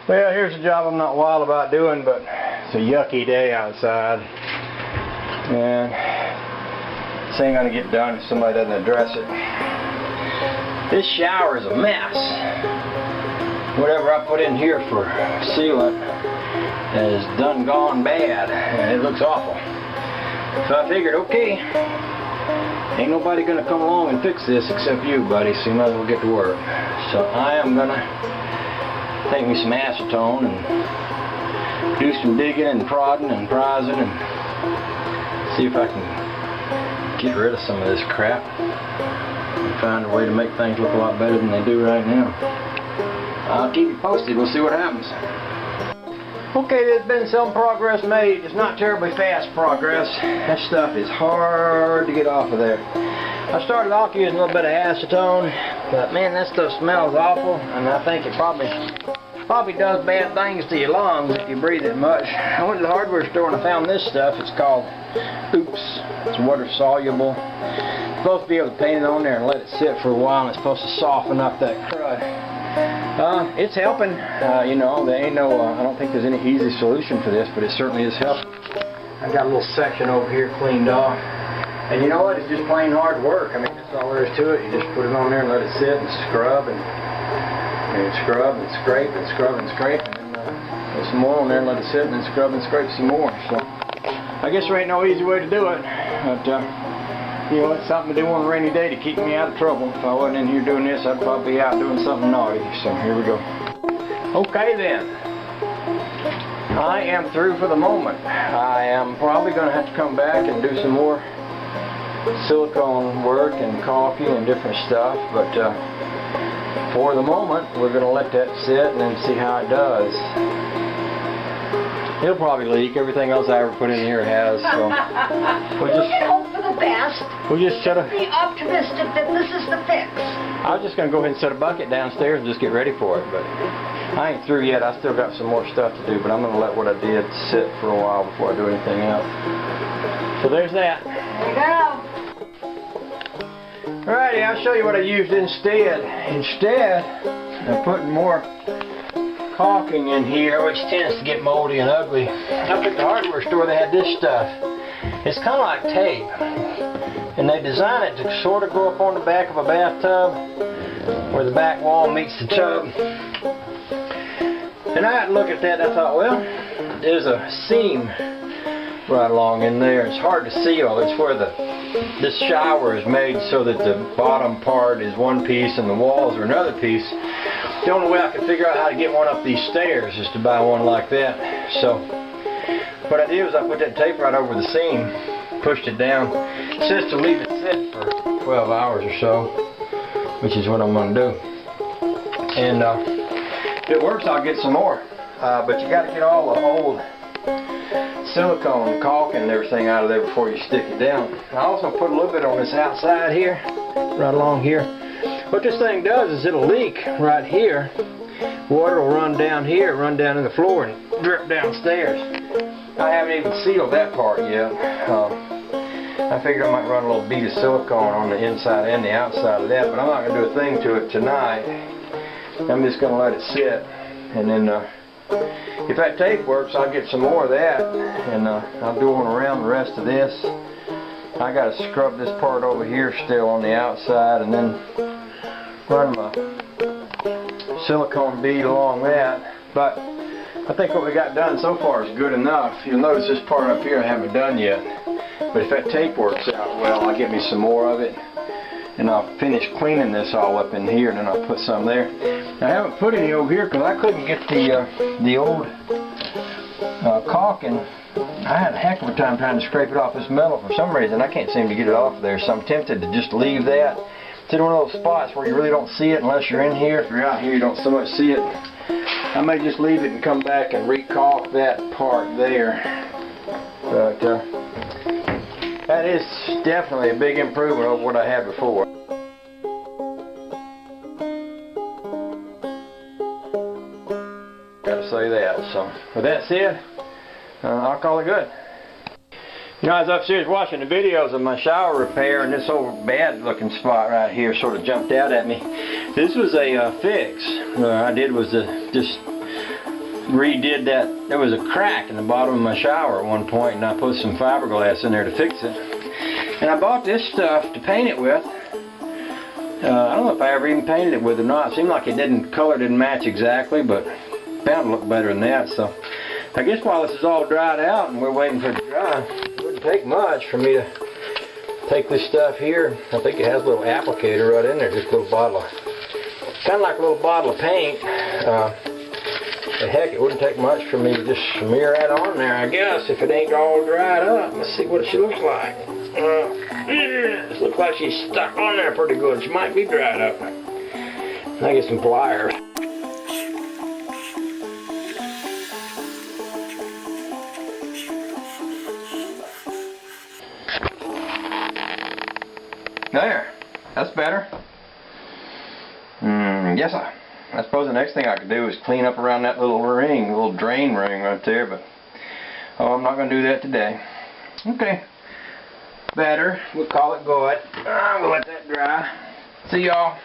Well, here's a job I'm not wild about doing, but it's a yucky day outside. And this ain't gonna get done if somebody doesn't address it. This shower is a mess. Whatever I put in here for sealant has done gone bad, and it looks awful. So I figured, okay, ain't nobody gonna come along and fix this except you, buddy, so you might as well get to work. So I am gonna take me some acetone and do some digging and prodding and prizing and see if I can get rid of some of this crap and find a way to make things look a lot better than they do right now. I'll keep you posted. We'll see what happens. Okay, there's been some progress made. It's not terribly fast progress. That stuff is hard to get off of there. I started off using a little bit of acetone, but man, that stuff smells awful, and I think it probably does bad things to your lungs if you breathe it much. I went to the hardware store and I found this stuff. It's called Oops. It's water soluble. You're supposed to be able to paint it on there and let it sit for a while, and it's supposed to soften up that crud. It's helping. You know, there ain't no, I don't think there's any easy solution for this, but it certainly is helping. I got a little section over here cleaned off. And you know what? It's just plain hard work. I mean, that's all there is to it. You just put it on there and let it sit and scrub and scrub and scrape and scrub and scrape, and then put some more on there and let it sit and then scrub and scrape some more. So I guess there ain't no easy way to do it, but you know, it's something to do on a rainy day to keep me out of trouble. If I wasn't in here doing this, I'd probably be out doing something naughty. So here we go. Okay then, I am through for the moment. I am probably going to have to come back and do some more silicone work and caulking and different stuff, but for the moment we're going to let that sit and then see how it does. It'll probably leak. Everything else I ever put in here has, so we can hope for the best. Be optimistic that this is the fix. I was just going to go ahead and set a bucket downstairs and just get ready for it, but I ain't through yet. I still got some more stuff to do, but I'm going to let what I did sit for a while before I do anything else. So there's that. There you go. Alrighty, I'll show you what I used instead. Instead of putting more caulking in here, which tends to get moldy and ugly, up at the hardware store they had this stuff. It's kind of like tape, and they design it to sort of go up on the back of a bathtub where the back wall meets the tub. And I had to look at that and I thought, well, there's a seam right along in there. It's hard to seal. It's where this shower is made so that the bottom part is one piece and the walls are another piece. The only way I could figure out how to get one up these stairs is to buy one like that. So what I did was I put that tape right over the seam, pushed it down. It says to leave it sit for 12 hours or so, which is what I'm going to do. And if it works, I'll get some more. But you got to get all the old silicone caulk and everything out of there before you stick it down. I also put a little bit on this outside here, right along here. What this thing does is it'll leak right here. Water will run down here, run down in the floor and drip downstairs. I haven't even sealed that part yet. I figured I might run a little bead of silicone on the inside and the outside of that, but I'm not going to do a thing to it tonight. I'm just going to let it sit, and then if that tape works, I'll get some more of that, and I'll do one around the rest of this. I got to scrub this part over here still on the outside, and then run my silicone bead along that. But I think what we got done so far is good enough. You'll notice this part up here I haven't done yet, but if that tape works out well, I'll get me some more of it, and I'll finish cleaning this all up in here, and then I'll put some there. I haven't put any over here because I couldn't get the old caulking. I had a heck of a time trying to scrape it off this metal for some reason. I can't seem to get it off there, so I'm tempted to just leave that. It's in one of those spots where you really don't see it unless you're in here. If you're out here, you don't so much see it. I may just leave it and come back and re-caulk that part there. But that is definitely a big improvement over what I had before. Gotta say that. So with that said, I'll call it good. You know, I was upstairs watching the videos of my shower repair, and this old bad looking spot right here sort of jumped out at me. This was a fix. What I did was just redid that. There was a crack in the bottom of my shower at one point, and I put some fiberglass in there to fix it. And I bought this stuff to paint it with. I don't know if I ever even painted it with or not. It seemed like color didn't match exactly, but bound to look better than that. So I guess while this is all dried out and we're waiting for it to dry, it wouldn't take much for me to take this stuff here. I think it has a little applicator right in there, just a little bottle of, kind of like a little bottle of paint. But heck, it wouldn't take much for me to just smear that on there, I guess, if it ain't all dried up. Let's see what she looks like. This looks like she's stuck on there pretty good. She might be dried up. I get some pliers. There, that's better. Yes, I suppose the next thing I could do is clean up around that little ring, little drain ring right there, but I'm not going to do that today. Okay, better. We'll call it good. I'm going to let that dry. See y'all.